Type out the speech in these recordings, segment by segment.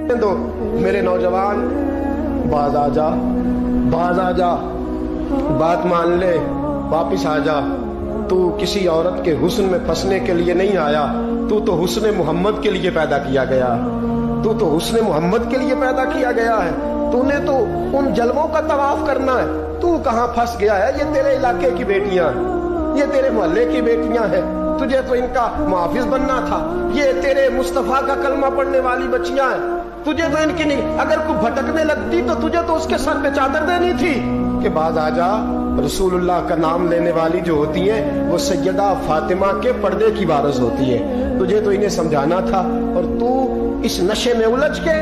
तो मेरे नौजवान बाज आ जा, बाज आ जा, बात मान ले, वापिस आ जा। तू किसी औरत के हुस्न में फंसने के लिए नहीं आया, तू तो हुस्न मोहम्मद के लिए पैदा किया गया, तू तो हुस्न मोहम्मद के लिए पैदा किया गया है। तूने तो उन जलवों का तवाफ करना है। तू कहाँ फंस गया है? ये तेरे इलाके की बेटियां, ये तेरे मोहल्ले की बेटियां हैं, तुझे तो इनका मुहाफिज बनना था। ये तेरे मुस्तफा का कलमा पढ़ने वाली बच्चियां हैं, तुझे तो इनकी नहीं। अगर कोई भटकने लगती तो तुझे तो उसके सर पे चादर देनी थी कि बाज आ जा। रसूलुल्लाह का नाम लेने वाली जो होती है वो सैयदा फातिमा के पर्दे की वारिस होती है। तुझे तो इन्हें समझाना था और तू इस नशे में उलझ के,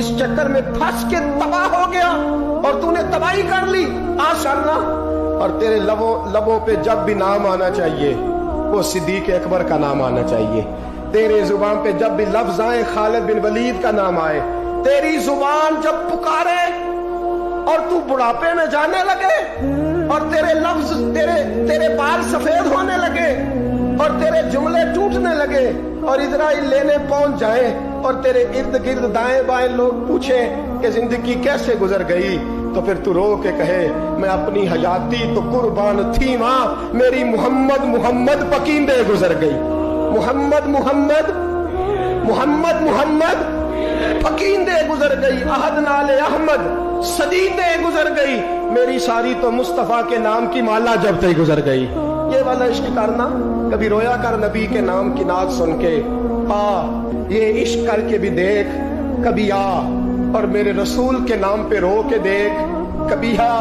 इस चक्कर में फंस के तबाह हो गया और तूने तबाही कर ली। आशाल्लाह, और तेरे लबों पे जब भी नाम आना चाहिए वो सिद्दीक अकबर का नाम आना चाहिए। तेरे जुबान पे जब भी लफ्ज आए खालिद बिन वलीद का नाम आए। तेरी जुबान जब पुकारे और तू बुढ़ापे में जाने लगे और तेरे लफ्ज, तेरे बाल सफेद होने लगे और तेरे जुमले टूटने लगे और इजराइल लेने पहुंच जाए और तेरे इर्द गिर्द दाएं बाएं लोग पूछे कि जिंदगी कैसे गुजर गई, तो फिर तू रो के कहे मैं अपनी हयाती तो कुर्बान थी माँ, मेरी मोहम्मद मोहम्मद पकींदे गुजर गई। मोहम्मद मोहम्मद मोहम्मद मोहम्मद पकींदे गुजर गई। अहद नाले अहमद सदीदे गुजर गई। मेरी सारी तो मुस्तफा के नाम की माला जबते गुजर गई। ये वाला इश्क करना, कभी रोया कर नबी के नाम की नात सुन के। आ ये इश्क करके भी देख, कभी आ और मेरे रसूल के नाम पे रो के देख, कभी आ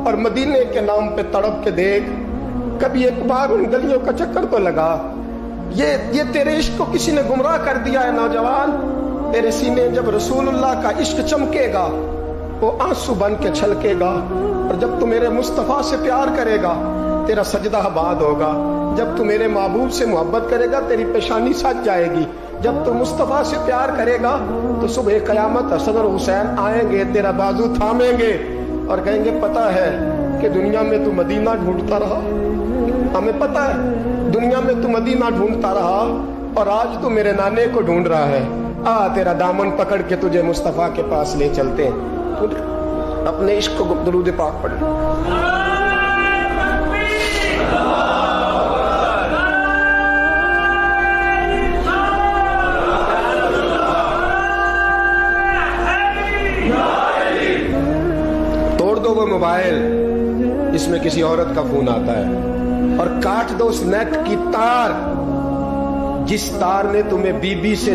और मदीने के नाम पे तड़प के देख, कभी एक बार उन गलियों का चक्कर तो लगा। ये तेरे इश्क को किसी ने गुमराह कर दिया है नौजवान। तेरे सीने जब रसूलुल्लाह का इश्क चमकेगा वो आंसू बन के छलकेगा, और जब तू मेरे मुस्तफा से प्यार करेगा तेरा सजदा आबाद होगा। जब तू मेरे महबूब से मोहब्बत करेगा तेरी पेशानी सज जाएगी। जब तू मुस्तफा से प्यार करेगा तो सुबह कयामत हसन और हुसैन आएंगे, तेरा बाजू थामेंगे और कहेंगे पता है कि दुनिया में तू मदीना ढूंढता रहा, हमें पता है दुनिया में तू मदीना ढूंढता रहा और आज तू मेरे नाने को ढूंढ रहा है। आ तेरा दामन पकड़ के तुझे मुस्तफा के पास ले चलते हैं। अपने इश्क को दुरूद पाक पढ़। तोड़ दो वो मोबाइल, इसमें किसी औरत का फोन आता है, और काट दो उस नेट की तार जिस तार ने तुम्हें बीबी से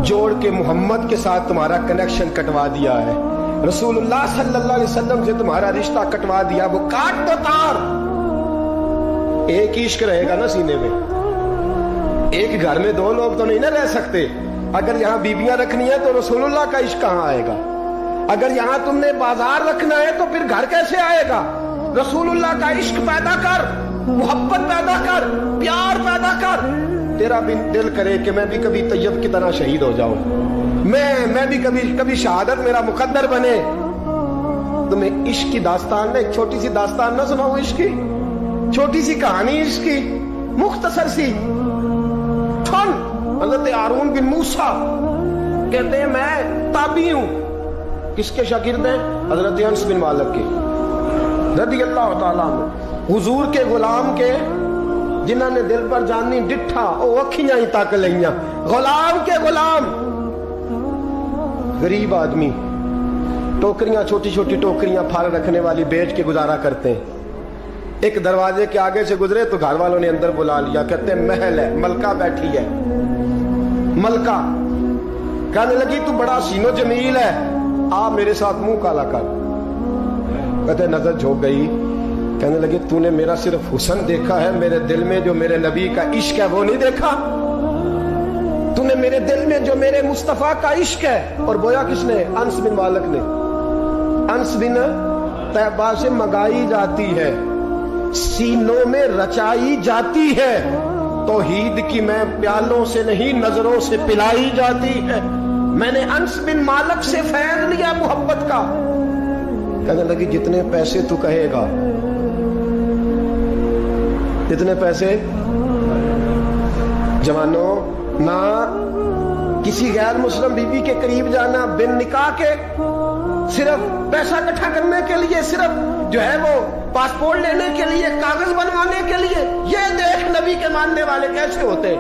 जोड़ के मोहम्मद के साथ तुम्हारा कनेक्शन कटवा दिया है, रसूलुल्लाह सल्लल्लाहु अलैहि वसल्लम से तुम्हारा रिश्ता कटवा दिया। वो काट दो तार। एक इश्क रहेगा ना सीने में। एक घर में दो लोग तो नहीं ना रह सकते। अगर यहाँ बीबियां रखनी है तो रसूलुल्लाह का इश्क कहाँ आएगा? अगर यहाँ तुमने बाजार रखना है तो फिर घर कैसे आएगा? रसूलुल्लाह का इश्क पैदा कर, मोहब्बत पैदा कर, प्यार पैदा कर। तेरा भी दिल करे कि मैं भी कभी तैयब की तरह शहीद हो जाऊं, मैं भी कभी शहादत मेरा मुकद्दर बने। तुम्हें इश्क की दास्तान ना, एक छोटी सी दास्तान ना सुनाऊं इश्क की, छोटी सी कहानी इश्क की, मुख्तसर सी। हज़रत हारून बिन मूसा कहते हैं मैं ताबी हूं। किसके शागिर्द हैं? हज़रत अनस बिन मालिक के रज़ियल्लाहु ताला अन्हु, हुजूर के गुलाम के, जिन्होंने दिल पर जानी डिठा ओ अखियां ही तक लिया। गुलाम के गुलाम, गरीब आदमी, टोकरियां, छोटी छोटी टोकरियां फार रखने वाली बेच के गुजारा करते हैं। एक दरवाजे के आगे से गुजरे तो घर वालों ने अंदर बुला लिया। कहते हैं महल है, मलका बैठी है। मलका कहने लगी तू बड़ा सीनो जमील है, आ मेरे साथ मुंह काला कर। कहते नजर झोंक गई। कहने लगी तूने मेरा सिर्फ हुस्न देखा है, मेरे दिल में जो मेरे नबी का इश्क है वो नहीं देखा। तूने मेरे दिल में जो मेरे मुस्तफा का इश्क है। और बोया किसने? अनस बिन मालिक ने। अनस बिन तैबा से मंगाई जाती है, सीनों में रचाई जाती है। तौहीद की मैं प्यालों से नहीं नजरों से पिलाई जाती है। मैंने अनस बिन मालिक से फैज़ लिया मोहब्बत का। कहने लगी जितने पैसे तू कहेगा, जितने पैसे। जवानों ना किसी गैर मुस्लिम बीवी के करीब जाना बिन निकाह के, सिर्फ पैसा इकट्ठा करने के लिए, सिर्फ जो है वो पासपोर्ट लेने के लिए, कागज बनवाने के लिए, ये देख नबी के मानने वाले कैसे होते।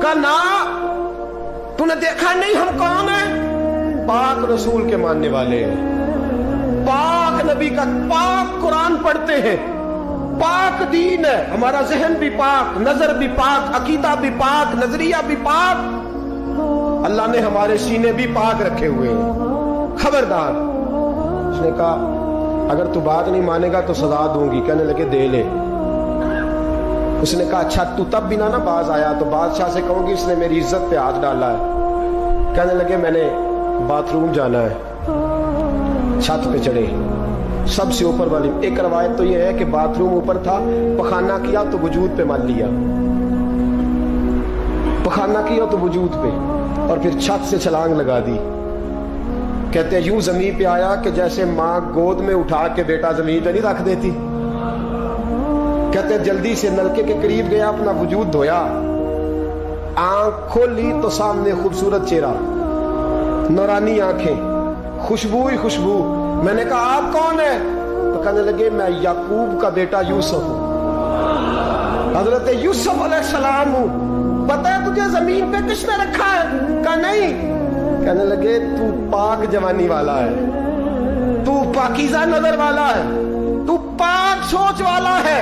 कहा ना, तूने देखा नहीं हम कौन है? पाक रसूल के मानने वाले हैं, पाक नबी का पाक कुरान पढ़ते हैं, पाक दीन है, हमारा जहन भी पाक, नजर भी पाक, अकीदा भी पाक, नजरिया भी पाक, अल्लाह ने हमारे सीने भी पाक रखे हुए हैं। खबरदार। उसने कहा अगर तू बात नहीं मानेगा तो सजा दूंगी। कहने लगे दे ले। उसने कहा अच्छा तू तब भी ना बाज आया तो बादशाह से कहूंगी इसने मेरी इज्जत पे हाथ डाला है। कहने लगे मैंने बाथरूम जाना है। छत पे चढ़े, सबसे ऊपर वाली। एक रवायत तो ये है कि बाथरूम ऊपर था, पखाना किया तो वजूद पे मान लिया, पखाना किया तो वजूद पे, और फिर छत से छलांग लगा दी। कहते हैं यूं जमीन पे आया कि जैसे माँ गोद में उठा के बेटा जमीन पे नहीं रख देती। कहते हैं जल्दी से नलके के करीब गया, अपना वजूद धोया, आंख खोली तो सामने खूबसूरत चेहरा, नौरानी आंखें, खुशबू ही खुशबू। मैंने कहा आप कौन है? तो कहने लगे मैं याकूब का बेटा यूसुफ हूं, हजरत यूसुफ अलैहिस्सलाम हूं। पता है तुझे जमीन पे किसने रखा है? कहा नहीं। कहने लगे तू पाक जवानी वाला है, तू पाकीज़ा नजर वाला है, तू पाक सोच वाला है।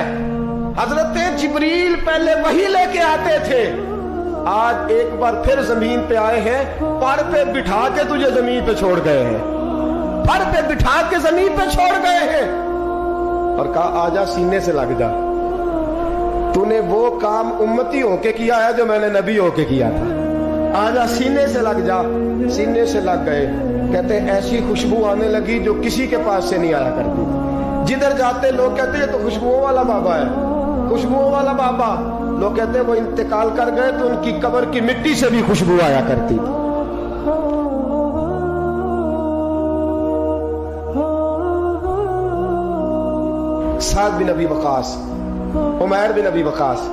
हजरत जिब्रील पहले वही लेके आते थे, आज एक बार फिर जमीन पे आए हैं, पर पे बिठा के तुझे जमीन पे छोड़ गए हैं, पर पे बिठा के जमीन पे छोड़ गए हैं, और कहा आजा सीने से लग जा। तूने वो काम उम्मती होके किया है जो मैंने नबी होके किया था, आजा सीने से लग जा। सीने से लग गए। कहते ऐसी खुशबू आने लगी जो किसी के पास से नहीं आया करती। जिधर जाते लोग कहते हैं तो खुशबुओं वाला बाबा है, खुशबुओं वाला बाबा। लोग कहते हैं वो इंतकाल कर गए तो उनकी कब्र की मिट्टी से भी खुशबू आया करती थी। साद बिन अबी वकास, उमैर बिन अबी वकास,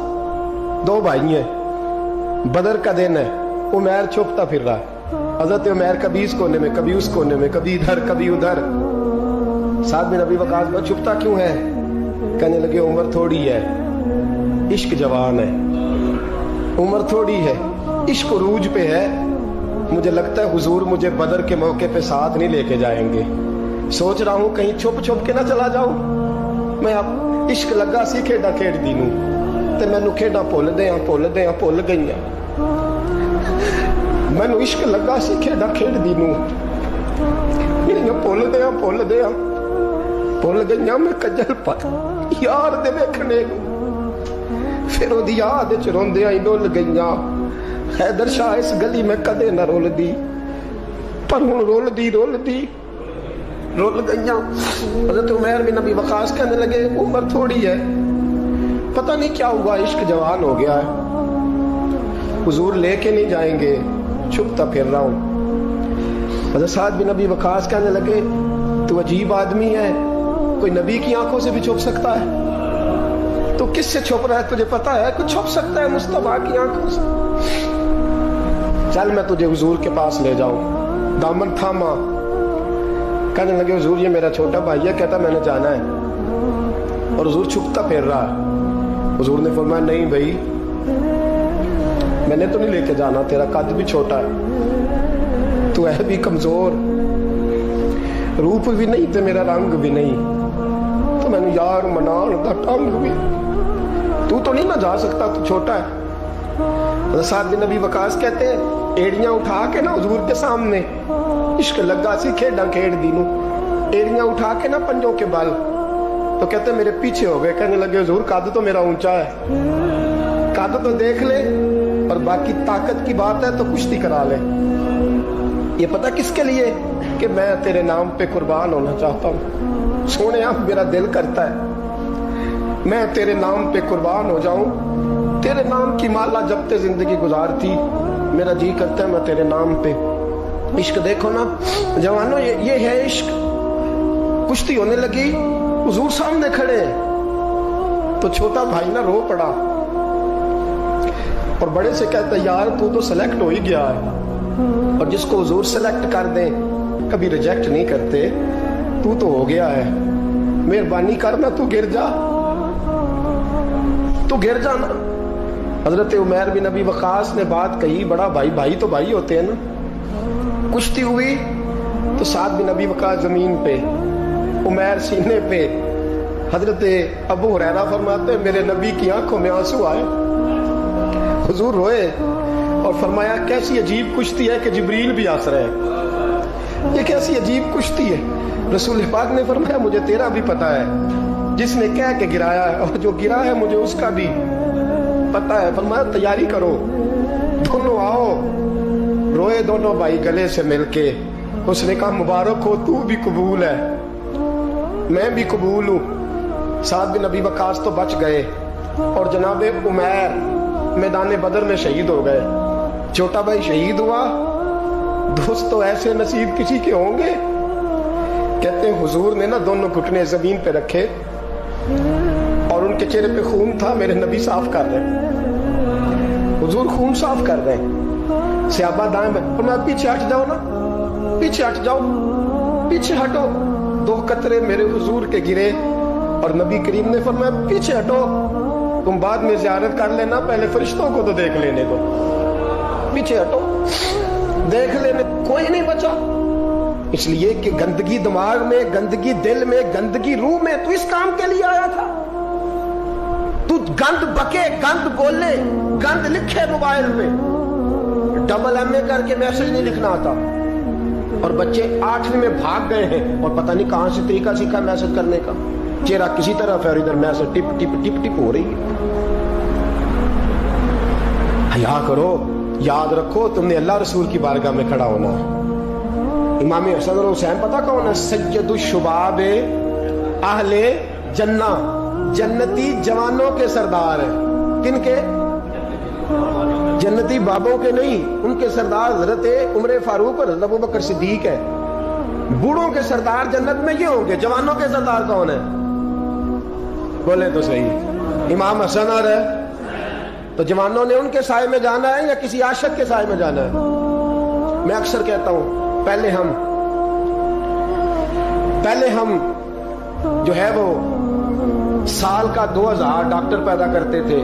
दो भाई हैं। बदर का दिन है, उमैर छुपता फिर रहा है। हजरत उमैर कभी इस कोने में, कभी उस कोने में, कभी इधर कभी उधर। साद बिन अबी वकास में छुपता क्यों है? कहने लगे उम्र थोड़ी है, इश्क जवान है, उम्र थोड़ी है, इश्क उरूज पे है। मुझे लगता है हुजूर मुझे बदर के मौके पे साथ नहीं लेके जाएंगे। सोच रहा हूं कहीं छुप छुप के ना चला जाऊं। मैं अब इश्क लगा सी खेडा खेड दी नूं ते मैनू खेडा भुल गईयां। मैनू इश्क लगा सी खेडा खेड दी नूं भुल गईयां। मैं कजल पर यार दे वेखने फिर ओदी याद च रोंदियां ही डुल गईयां। हैदर शाह इस गली में कदे ना रुलदी, पर हुण रुलदी रुल गईयां। हज़रत उमैर बिन अबी वकास कहने लगे उम्र थोड़ी है, पता नहीं क्या हुआ, इश्क जवान हो गया है, हुजूर लेके नहीं जाएंगे, छुपता फिर रहा हूं। हज़रत साद बिन अबी वकास कहने लगे तू अजीब आदमी है, कोई नबी की आंखों से भी छुप सकता है? तो किससे छुप रहा है तुझे पता है? कुछ छुप सकता है मुस्तफा की आंखों से? चल मैं तुझे हुजूर के पास ले जाऊं। दामन थामा। कहने लगे हुजूर ये मेरा छोटा भाई है, कहता मैंने जाना है, और हुजूर छुपता फिर रहा है। हुजूर ने फरमाया नहीं भाई, मैंने तो नहीं लेके जाना, तेरा कद भी छोटा है, तू है भी कमजोर, रूप भी नहीं ते मेरा रंग भी नहीं, तो मैंने यार मनान दा टंग भी, तू तो नहीं ना जा सकता, तू छोटा है। साद बिन अबी वकास कहते हैं एड़ियां उठा के ना हुजूर के सामने, इश्क लगा सी खेडा खेड दी नूं, एड़ियां उठा के ना पंजों के बल, तो कहते मेरे पीछे हो गए। कहने लगे हुजूर कद तो मेरा ऊंचा है, कद तो देख ले, और बाकी ताकत की बात है तो कुश्ती करा ले। ये पता किसके लिए? कि मैं तेरे नाम पे कुर्बान होना चाहता हूँ। सोने मेरा दिल करता है मैं तेरे नाम पे कुर्बान हो जाऊं, तेरे नाम की माला जपते जिंदगी गुजारती, मेरा जी करता है मैं तेरे नाम पे। इश्क देखो ना जवानों, ये है इश्क। कुश्ती होने लगी, हुजूर सामने खड़े हैं, तो छोटा भाई ना रो पड़ा और बड़े से कहता यार तू तो सेलेक्ट हो ही गया है, اور جس کو حضور سلیکٹ کر دیں کبھی ریجیکٹ نہیں کرتے. تو ہو گیا ہے, مہربانی کرنا تو گر جا, تو گر جانا. حضرت عمیر بن ابی وقاص نے بات کہی, بڑا بھائی, بھائی تو بھائی ہوتے ہیں نا. کشتی ہوئی تو سعد بن ابی وقاص زمین پہ, عمیر سینے پہ. حضرت ابو ہریرہ فرماتے ہیں میرے نبی کی آنکھوں میں آنسو آئے. حضور روئے اور فرمایا کیسی عجیب کشتی ہے کہ جبریل بھی ہنس رہے ہیں, یہ کیسی عجیب کشتی ہے. رسول پاک نے فرمایا مجھے تیرا بھی پتا ہے, جس نے کہہ کے گرایا ہے اور جو گرا ہے مجھے اس کا بھی پتا ہے. فرمایا تیاری کرو, دونوں آؤ. روئے دونوں بھائی گلے سے مل کے. اس نے کہا مبارک ہو, تو بھی قبول ہے, میں بھی قبول ہوں. سعد بن ابی وقاص تو بچ گئے اور جناب عمیر میدان بدر میں شہید ہو گئے. چھوٹا بھائی شہید ہوا. دوست تو ایسے نصیب کسی کے ہوں گے. کہتے ہیں حضور نے نا دونوں گھٹنے زمین پہ رکھے اور ان کے چہرے پہ خون تھا. میرے نبی صاف کر رہے, حضور خون صاف کر رہے. صحابہ دائیں میں پیچھے ہٹ جاؤ نا, پیچھے ہٹ جاؤ, پیچھے ہٹو. 2 قطرے میرے حضور کے گرے اور نبی کریم نے فرمایا پیچھے ہٹو, تم بعد میں زیارت کر لینا, پہلے فرشتوں کو تو دیکھ لینے دو. پیچھے ہٹو, دیکھ لینے. کوئی نہیں بچا, اس لیے کہ گندگی دماغ میں, گندگی دل میں, گندگی روح میں. تو اس کام کے لیے آیا تھا. تو گند بکے, گند بولے, گند لکھے موبائل میں, ڈبل ایم اے کر کے میسج نہیں لکھنا آتا. اور بچے 8ویں میں بھاگ گئے ہیں اور پتہ نہیں کہاں سے طریقہ سیکھا میسج کرنے کا. چہرہ کسی طرف ہے اور ادھر میسج ٹپ ٹپ ٹپ ٹپ ہو رہی ہے. حیا کرو, یاد رکھو تم نے اللہ رسول کی بارگاہ میں کھڑا ہونا ہے. امام حسن اور حسین پتہ کون ہے؟ سید الشباب اہل جنہ, جنتی جوانوں کے سردار ہیں. کن کے؟ جنتی بابوں کے نہیں, ان کے سردار حضرت عمر فاروق اور حضرت ابوبکر صدیق ہے. بوڑھوں کے سردار جنت میں یہ ہوں گے. جوانوں کے سردار کون ہیں؟ بولے تو صحیح. امام حسن اور ہے تو جوانوں نے ان کے سائے میں جانا ہے یا کسی عاشق کے سائے میں جانا ہے؟ میں اکثر کہتا ہوں پہلے ہم جو ہے وہ سال کا 2000 ڈاکٹر پیدا کرتے تھے,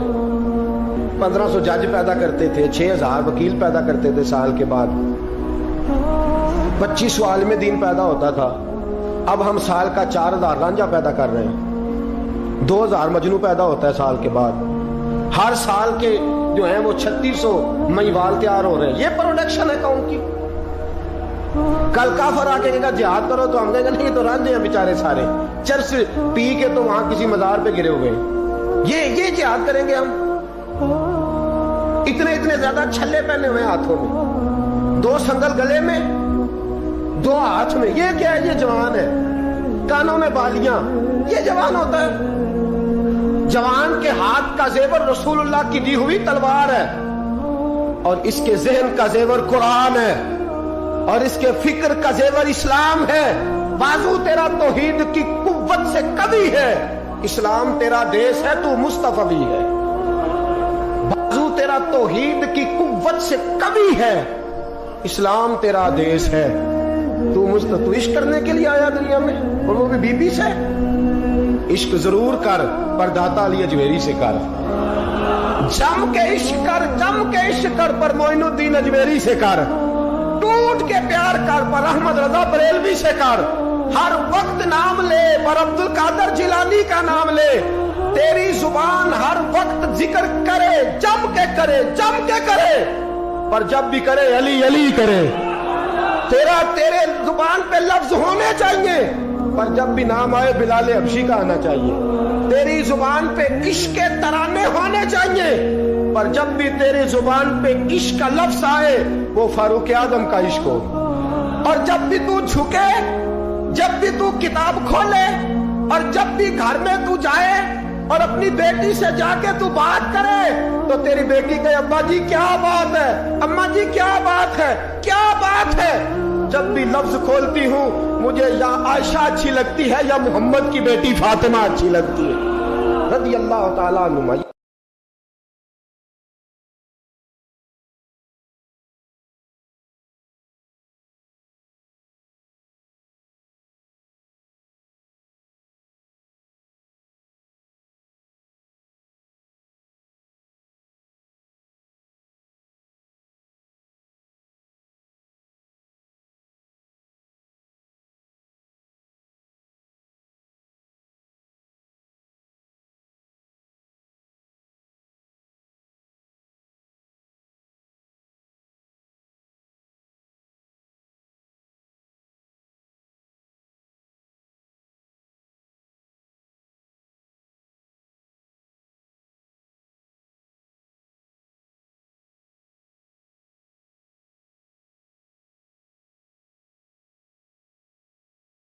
1500 جج پیدا کرتے تھے, 6000 وکیل پیدا کرتے تھے. سال کے بعد 25 سوال میں دین پیدا ہوتا تھا. اب ہم سال کا 4000 رانجھا پیدا کر رہے ہیں, 2000 مجنو پیدا ہوتا ہے سال کے بعد. ہر سال کے جو ہیں وہ 3600 مہیوال تیار ہو رہے ہیں. یہ پروڈکشن ہے قوم کی. کل کافر آ کے کہے گا جہاد کرو تو ہم کہیں گے نہیں, تو رانجھے ہیں بیچارے سارے, چرس پی کے تو وہاں کسی مزار پہ گرے ہوئے ہیں. یہ جہاد کریں گے ہم؟ اتنے زیادہ چھلے پہنے ہوئے ہاتھوں میں, 2 سنگل گلے میں, 2 ہاتھ میں. یہ کیا ہے؟ یہ جوان ہے. کانوں میں بالیاں, یہ جوان ہوتا ہے؟ جوان کے ہاتھ کا زیور رسول اللہ کی دی ہوئی تلوار ہے, اور اس کے ذہن کا زیور قرآن ہے, اور اس کے فکر کا زیور اسلام ہے. بازو تیرا توحید کی قوت سے قوی ہے, اسلام تیرا دیس ہے, تو مصطفی ہے. بازو تیرا توحید کی قوت سے قوی ہے, اسلام تیرا دیس ہے, تو عشق کرنے کے لیے آیا دنیا میں, اور وہ بھی بی بی سے. عشق ضرور کر پر داتا علی اجمیری سے کر. جم کے عشق کر, جم کے عشق کر پر معین الدین اجمیری سے کر. ٹوٹ کے پیار کر پر احمد رضا بریلوی سے کر. ہر وقت نام لے پر عبد القادر جیلانی کا نام لے. تیری زبان ہر وقت ذکر کرے, جم کے کرے, جم کے کرے, پر جب بھی کرے علی علی کرے. تیرے زبان پہ لفظ ہونے چاہیے, پر جب بھی نام آئے بلال حبشی کا آنا چاہیے. تیری زبان پہ عشق کے ترانے ہونے چاہیے, پر جب بھی تیری زبان پہ عشق کا لفظ آئے وہ فاروق اعظم کا عشق ہو. اور جب بھی تو جھکے, جب بھی تو کتاب کھولے, اور جب بھی گھر میں تو جائے اور اپنی بیٹی سے جا کے تو بات کرے, تو تیری بیٹی کہے ابا جی کیا بات ہے, اماں جی کیا بات ہے, کیا بات ہے. جب بھی لفظ کھولتی ہوں مجھے یا عائشہ اچھی لگتی ہے یا محمد کی بیٹی فاطمہ اچھی لگتی ہے رضی اللہ تعالیٰ عنہما.